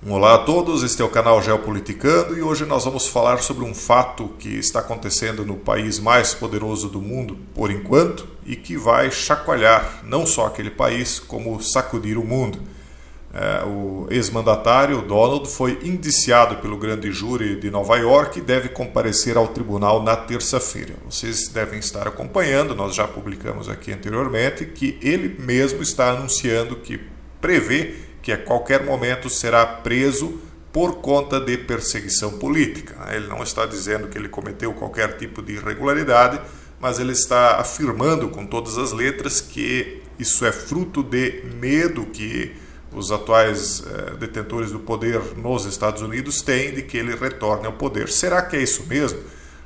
Olá a todos, este é o canal Geopoliticando e hoje nós vamos falar sobre um fato que está acontecendo no país mais poderoso do mundo, por enquanto, e que vai chacoalhar não só aquele país, como sacudir o mundo. O ex-mandatário Donald foi indiciado pelo grande júri de Nova York e deve comparecer ao tribunal na terça-feira. Vocês devem estar acompanhando, nós já publicamos aqui anteriormente, que ele mesmo está anunciando que prevê que a qualquer momento será preso por conta de perseguição política. Ele não está dizendo que ele cometeu qualquer tipo de irregularidade, mas ele está afirmando com todas as letras que isso é fruto de medo que os atuais detentores do poder nos Estados Unidos têm de que ele retorne ao poder. Será que é isso mesmo?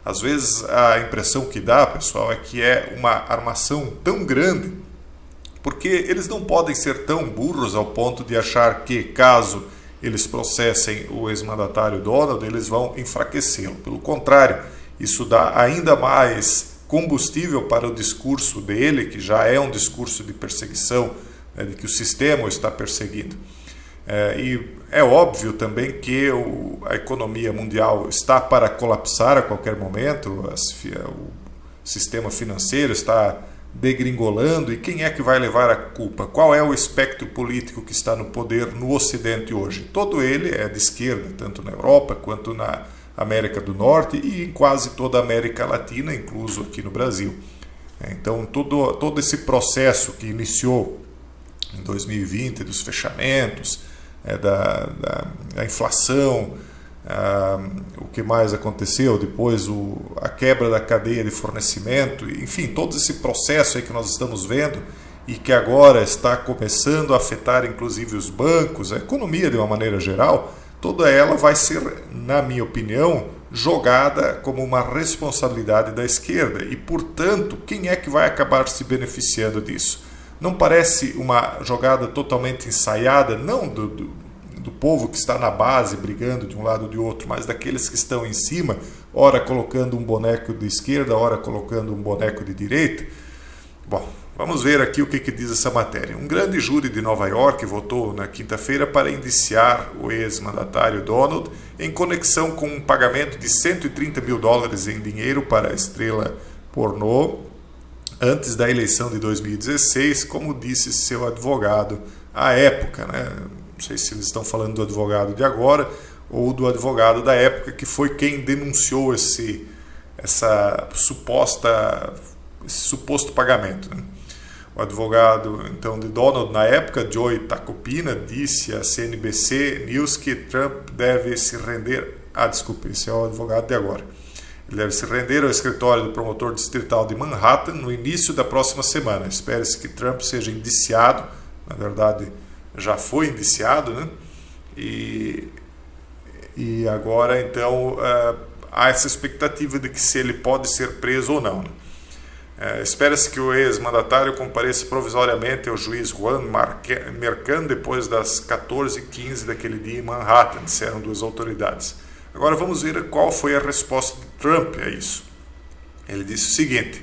Às vezes a impressão que dá, pessoal, é que é uma armação tão grande, porque eles não podem ser tão burros ao ponto de achar que, caso eles processem o ex-mandatário Donald, eles vão enfraquecê-lo. Pelo contrário, isso dá ainda mais combustível para o discurso dele, que já é um discurso de perseguição, de que o sistema o está perseguindo. E é óbvio também que a economia mundial está para colapsar a qualquer momento, o sistema financeiro está degringolando, e quem é que vai levar a culpa? Qual é o espectro político que está no poder no Ocidente hoje? Todo ele é de esquerda, tanto na Europa quanto na América do Norte e em quase toda a América Latina, incluso aqui no Brasil. Então todo esse processo que iniciou em 2020, dos fechamentos, da inflação, o que mais aconteceu depois, a quebra da cadeia de fornecimento, enfim, todo esse processo aí que nós estamos vendo e que agora está começando a afetar inclusive os bancos, a economia de uma maneira geral, toda ela vai ser, na minha opinião, jogada como uma responsabilidade da esquerda e, portanto, quem é que vai acabar se beneficiando disso? Não parece uma jogada totalmente ensaiada, não do povo que está na base brigando de um lado ou de outro, mas daqueles que estão em cima, ora colocando um boneco de esquerda, ora colocando um boneco de direita? Bom, vamos ver aqui o que diz essa matéria. Um grande júri de Nova York votou na quinta-feira para indiciar o ex-mandatário Donald em conexão com um pagamento de $130 mil em dinheiro para a estrela pornô antes da eleição de 2016, como disse seu advogado à época, né? Não sei se eles estão falando do advogado de agora ou do advogado da época, que foi quem denunciou esse suposto pagamento, né? O advogado então de Donald na época, Joey Tacopina, disse à CNBC News que Trump deve se render. Desculpa, esse é o advogado de agora. Ele deve se render ao escritório do promotor distrital de Manhattan no início da próxima semana. Espera-se que Trump seja indiciado, na verdade já foi indiciado, né? E agora então há essa expectativa de que se ele pode ser preso ou não. Espera-se que o ex-mandatário compareça provisoriamente ao juiz Juan Merchan depois das 14h15 daquele dia em Manhattan, disseram duas autoridades. Agora vamos ver qual foi a resposta de Trump a isso. Ele disse o seguinte: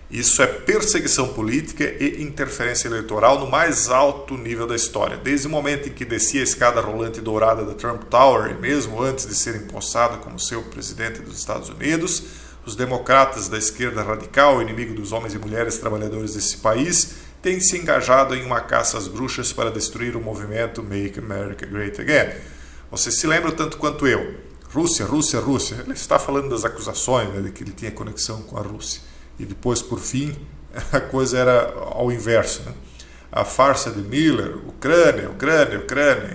isso é perseguição política e interferência eleitoral no mais alto nível da história. Desde o momento em que descia a escada rolante dourada da Trump Tower, e mesmo antes de ser empossado como seu presidente dos Estados Unidos, os democratas da esquerda radical, inimigo dos homens e mulheres trabalhadores desse país, têm se engajado em uma caça às bruxas para destruir o movimento Make America Great Again. Você se lembra tanto quanto eu. Rússia. Ele está falando das acusações, né, de que ele tinha conexão com a Rússia. E depois, por fim, a coisa era ao inverso, né? A farsa de Miller, Ucrânia,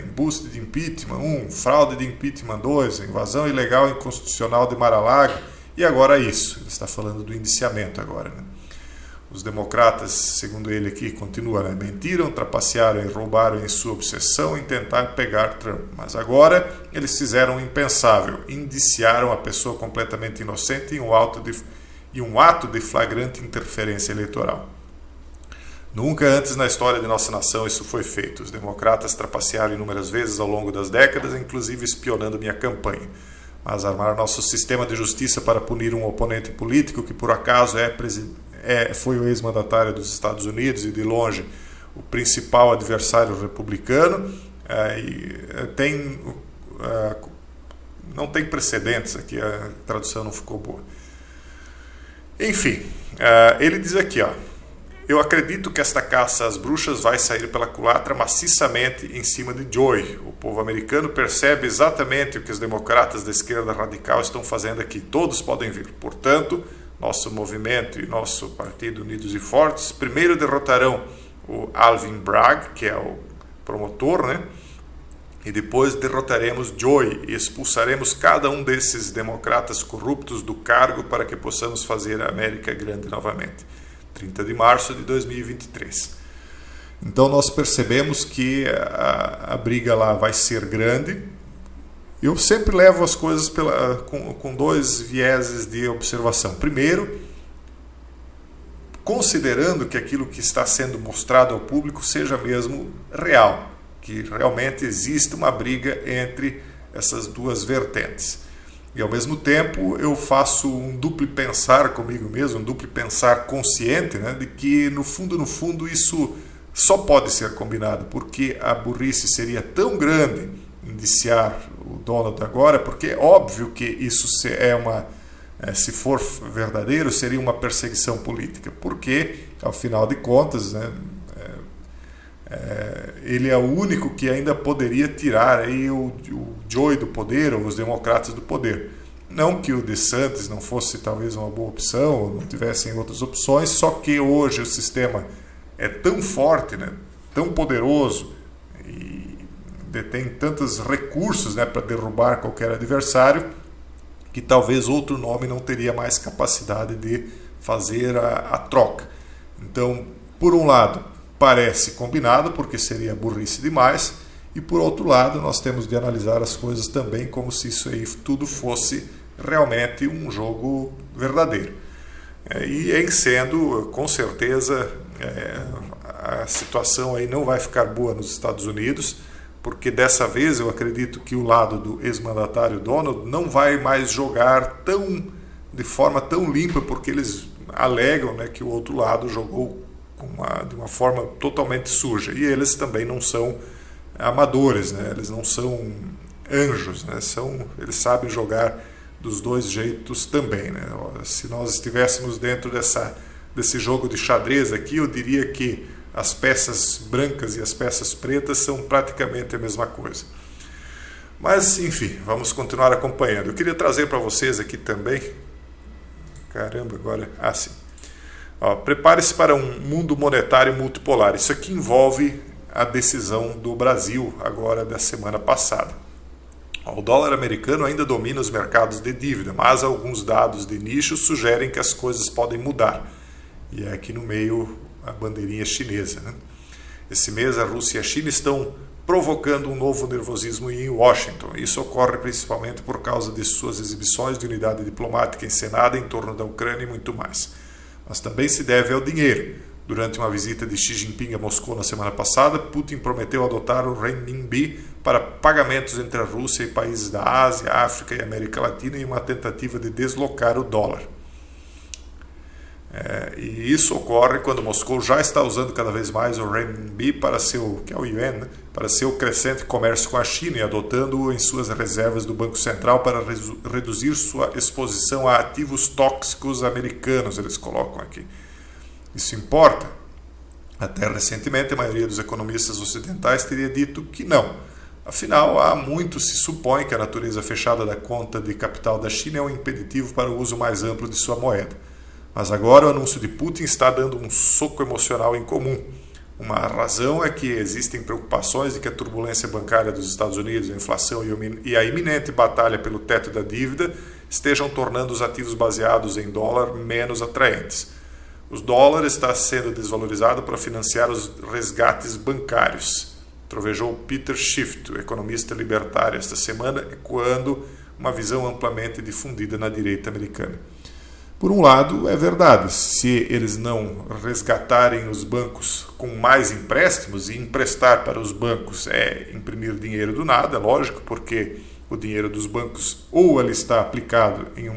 embuste de impeachment 1, fraude de impeachment 2, invasão ilegal e inconstitucional de Mar-a-Lago, e agora isso. Ele está falando do indiciamento agora, né? Os democratas, segundo ele aqui, continuam, né? Mentiram, trapacearam e roubaram em sua obsessão em tentar pegar Trump. Mas agora eles fizeram o impensável, indiciaram a pessoa completamente inocente em um ato de flagrante interferência eleitoral. Nunca antes na história de nossa nação isso foi feito. Os democratas trapacearam inúmeras vezes ao longo das décadas, inclusive espionando minha campanha. Mas armar nosso sistema de justiça para punir um oponente político que por acaso foi o ex-mandatário dos Estados Unidos e de longe o principal adversário republicano, tem não tem precedentes, aqui a tradução não ficou boa. Enfim, ele diz aqui, eu acredito que esta caça às bruxas vai sair pela culatra maciçamente em cima de Joe. O povo americano percebe exatamente o que os democratas da esquerda radical estão fazendo aqui. Todos podem vir. Portanto, nosso movimento e nosso partido Unidos e Fortes primeiro derrotarão o Alvin Bragg, que é o promotor, né? E depois derrotaremos Joe e expulsaremos cada um desses democratas corruptos do cargo para que possamos fazer a América grande novamente. 30 de março de 2023. Então nós percebemos que a briga lá vai ser grande. Eu sempre levo as coisas com dois vieses de observação. Primeiro, considerando que aquilo que está sendo mostrado ao público seja mesmo real, que realmente existe uma briga entre essas duas vertentes. E ao mesmo tempo eu faço um duplo pensar comigo mesmo, um duplo pensar consciente, né, de que no fundo isso só pode ser combinado, porque a burrice seria tão grande indiciar o Donald agora, porque é óbvio que isso se for verdadeiro, seria uma perseguição política, porque, ao final de contas, né, ele é o único que ainda poderia tirar aí o Joe do poder, ou os democratas do poder. Não que o DeSantis não fosse talvez uma boa opção, ou não tivessem outras opções, só que hoje o sistema é tão forte, né, tão poderoso, e detém tantos recursos, né, para derrubar qualquer adversário, que talvez outro nome não teria mais capacidade de fazer a troca. Então, por um lado, parece combinado, porque seria burrice demais, e por outro lado, nós temos de analisar as coisas também como se isso aí tudo fosse realmente um jogo verdadeiro. E em sendo, com certeza, a situação aí não vai ficar boa nos Estados Unidos, porque dessa vez eu acredito que o lado do ex-mandatário Donald não vai mais jogar de forma tão limpa, porque eles alegam, né, que o outro lado jogou de uma forma totalmente suja. E eles também não são amadores, né? Eles não são anjos, né? Eles sabem jogar dos dois jeitos também, né? Se nós estivéssemos dentro desse jogo de xadrez aqui, eu diria que as peças brancas e as peças pretas são praticamente a mesma coisa. Mas, enfim, vamos continuar acompanhando. Eu queria trazer para vocês aqui também... Caramba, agora... sim. Prepare-se para um mundo monetário multipolar. Isso aqui envolve a decisão do Brasil, agora da semana passada. O dólar americano ainda domina os mercados de dívida, mas alguns dados de nicho sugerem que as coisas podem mudar. E é aqui no meio a bandeirinha chinesa, né? Esse mês a Rússia e a China estão provocando um novo nervosismo em Washington. Isso ocorre principalmente por causa de suas exibições de unidade diplomática encenada em torno da Ucrânia e muito mais. Mas também se deve ao dinheiro. Durante uma visita de Xi Jinping a Moscou na semana passada, Putin prometeu adotar o renminbi para pagamentos entre a Rússia e países da Ásia, África e América Latina em uma tentativa de deslocar o dólar. E isso ocorre quando Moscou já está usando cada vez mais o renminbi que é o yuan, né, para seu crescente comércio com a China e adotando-o em suas reservas do Banco Central para reduzir sua exposição a ativos tóxicos americanos, eles colocam aqui. Isso importa? Até recentemente, a maioria dos economistas ocidentais teria dito que não. Afinal, há muito se supõe que a natureza fechada da conta de capital da China é um impeditivo para o uso mais amplo de sua moeda. Mas agora o anúncio de Putin está dando um soco emocional em comum. Uma razão é que existem preocupações de que a turbulência bancária dos Estados Unidos, a inflação e a iminente batalha pelo teto da dívida estejam tornando os ativos baseados em dólar menos atraentes. O dólar está sendo desvalorizado para financiar os resgates bancários, trovejou Peter Schiff, economista libertário, esta semana, ecoando uma visão amplamente difundida na direita americana. Por um lado, é verdade, se eles não resgatarem os bancos com mais empréstimos, e emprestar para os bancos é imprimir dinheiro do nada, lógico, porque o dinheiro dos bancos ou ele está aplicado em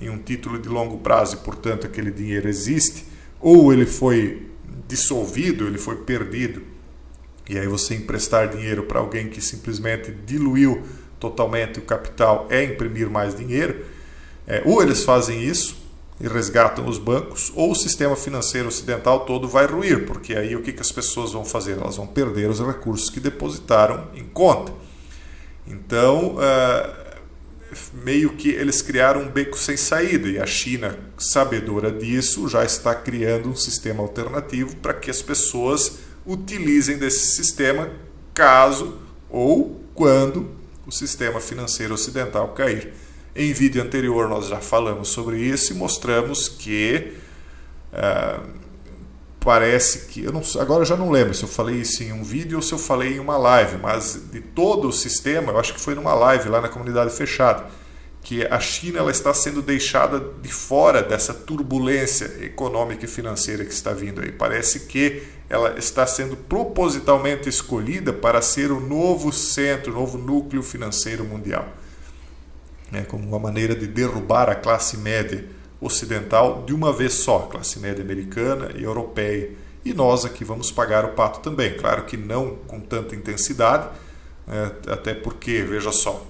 um título de longo prazo e, portanto, aquele dinheiro existe, ou ele foi dissolvido, ele foi perdido, e aí você emprestar dinheiro para alguém que simplesmente diluiu totalmente o capital é imprimir mais dinheiro, ou eles fazem isso e resgatam os bancos, ou o sistema financeiro ocidental todo vai ruir, porque aí o que as pessoas vão fazer? Elas vão perder os recursos que depositaram em conta. Então, meio que eles criaram um beco sem saída, e a China, sabedora disso, já está criando um sistema alternativo para que as pessoas utilizem desse sistema caso ou quando o sistema financeiro ocidental cair. Em vídeo anterior nós já falamos sobre isso e mostramos que parece que, agora eu já não lembro se eu falei isso em um vídeo ou se eu falei em uma live, mas de todo o sistema, eu acho que foi numa live lá na comunidade fechada, que a China ela está sendo deixada de fora dessa turbulência econômica e financeira que está vindo aí. Parece que ela está sendo propositalmente escolhida para ser o novo centro, o novo núcleo financeiro mundial. Como uma maneira de derrubar a classe média ocidental de uma vez só, a classe média americana e europeia. E nós aqui vamos pagar o pato também. Claro que não com tanta intensidade, até porque, veja só,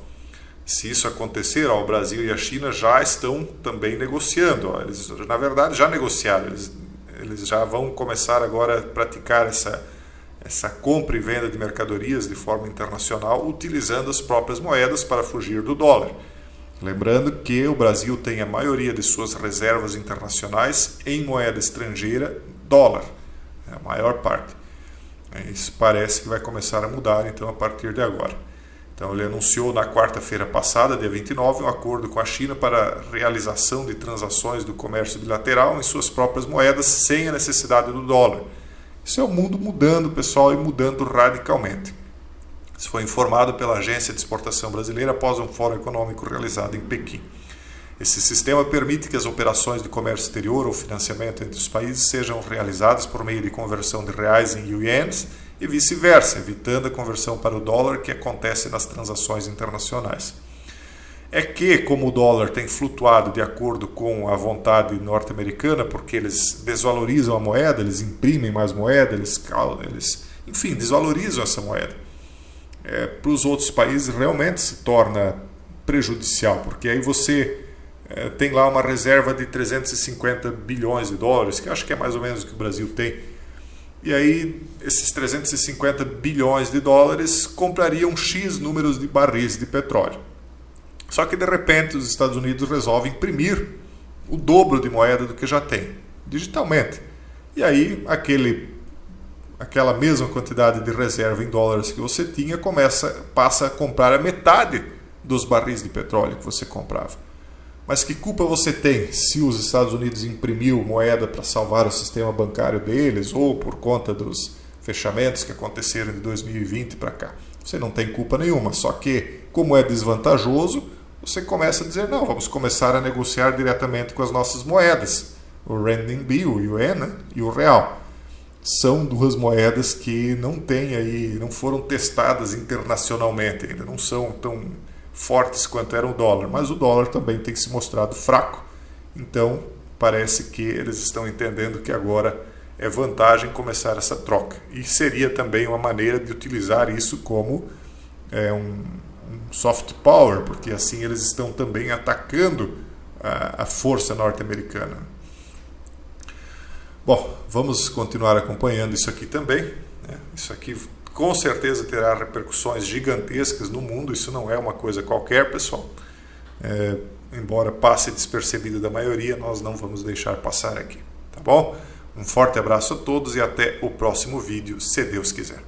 se isso acontecer, o Brasil e a China já estão também negociando. Eles, na verdade, já negociaram. Eles já vão começar agora a praticar essa compra e venda de mercadorias de forma internacional, utilizando as próprias moedas para fugir do dólar. Lembrando que o Brasil tem a maioria de suas reservas internacionais em moeda estrangeira, dólar, a maior parte. Isso parece que vai começar a mudar então a partir de agora. Então ele anunciou na quarta-feira passada, dia 29, um acordo com a China para a realização de transações do comércio bilateral em suas próprias moedas sem a necessidade do dólar. Isso é o mundo mudando, pessoal, e mudando radicalmente. Isso foi informado pela Agência de Exportação Brasileira após um fórum econômico realizado em Pequim. Esse sistema permite que as operações de comércio exterior ou financiamento entre os países sejam realizadas por meio de conversão de reais em ienes e vice-versa, evitando a conversão para o dólar que acontece nas transações internacionais. É que, como o dólar tem flutuado de acordo com a vontade norte-americana, porque eles desvalorizam a moeda, eles imprimem mais moeda, eles enfim, desvalorizam essa moeda. Para os outros países realmente se torna prejudicial, porque aí você tem lá uma reserva de 350 bilhões de dólares, que acho que é mais ou menos o que o Brasil tem. E aí esses 350 bilhões de dólares comprariam X números de barris de petróleo. Só que de repente os Estados Unidos resolvem imprimir o dobro de moeda do que já tem, digitalmente. E aí aquela mesma quantidade de reserva em dólares que você tinha passa a comprar a metade dos barris de petróleo que você comprava. Mas que culpa você tem se os Estados Unidos imprimiu moeda para salvar o sistema bancário deles ou por conta dos fechamentos que aconteceram de 2020 para cá? Você não tem culpa nenhuma, só que, como é desvantajoso, você começa a dizer, não, vamos começar a negociar diretamente com as nossas moedas, o renminbi, o yuan, né, e o real. São duas moedas que não foram testadas internacionalmente ainda, não são tão fortes quanto era o dólar, mas o dólar também tem se mostrado fraco, então parece que eles estão entendendo que agora é vantagem começar essa troca, e seria também uma maneira de utilizar isso como um soft power, porque assim eles estão também atacando a força norte-americana. Bom, vamos continuar acompanhando isso aqui também, né? Isso aqui com certeza terá repercussões gigantescas no mundo, isso não é uma coisa qualquer, pessoal. Embora passe despercebido da maioria, nós não vamos deixar passar aqui, tá bom? Um forte abraço a todos e até o próximo vídeo, se Deus quiser.